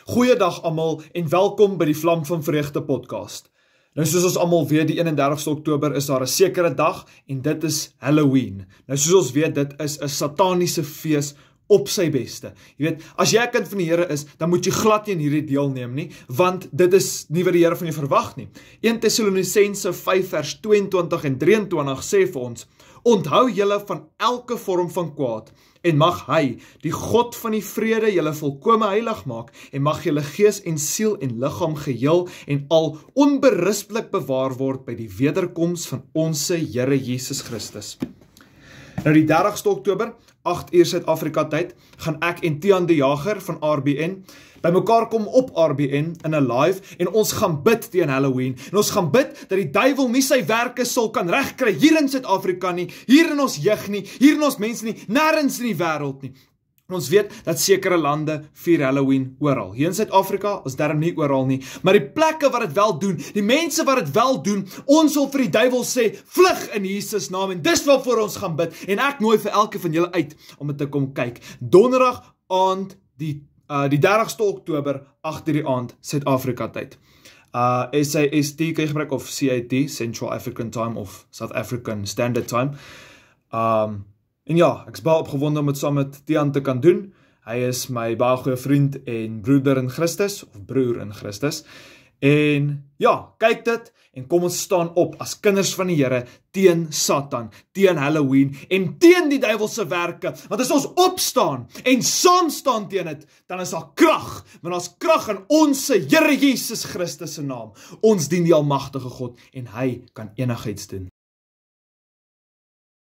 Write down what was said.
Goeiedag almal en welkom by die Vlam van Vreugde podcast. Nou soos ons almal weet, die 31ste Oktober is daar 'n sekere dag en dit is Halloween. Nou soos ons weet, dit is 'n sataniese fees op sy beste. Jy weet, as jy 'n kind van die Here is, dan moet jy glad nie in hierdie deelneem nie, want dit is nie wat die Here van jou verwag nie. 1 Tessalonisense 5 vers 22 en 23 sê vir ons: Onthou julle van elke vorm van kwaad, en mag hy, die God van die vrede, julle volkome heilig maak, en mag julle gees en siel en liggaam geheel en al onberispelik bewaar word by die wederkoms van onse Here Jesus Christus. Nou die 30ste Oktober, 8 uur Suid-Afrika tyd, gaan ek en Tiaan die Jager van RBN by mekaar kom op RBN in 'n live en ons gaan bid teen Halloween. En ons gaan bid dat die duiwel nie sy werke sal kan regkry hier in Suid-Afrika nie, hier in ons jeug nie, hier in ons mense nie, nêrens in die wêreld nie. En ons weet dat sekere lande vier Halloween oral. Hier in Suid-Afrika is daarom nie oral nie, maar die plekke wat dit wel doen, die mense wat dit wel doen, ons wil vir die duiwel sê, vlug in Jesus naam, en dis waarvoor ons gaan bid. En ek nooi vir elke van julle uit om dit te kom kyk. Donderdag aand die 30ste Oktober, 8 uur die aand, Suid-Afrika tyd. SAST kan jy gebruik, of CAT, Central African Time, of South African Standard Time. En ja, ek is baie opgewonde om dit saam met Tiaan te kan doen. Hy is my baie goeie vriend en broeder in Christus, of broer in Christus. En ja, kyk dit, en kom ons staan op as kinders van die Here, teen Satan, teen Halloween, en teen die duiwelse werke, want as ons opstaan, en saam staan teen dit, dan is daar krag, want ons krag in onse Here Jesus Christus se naam. Ons dien die almagtige God, en hy kan enigiets doen.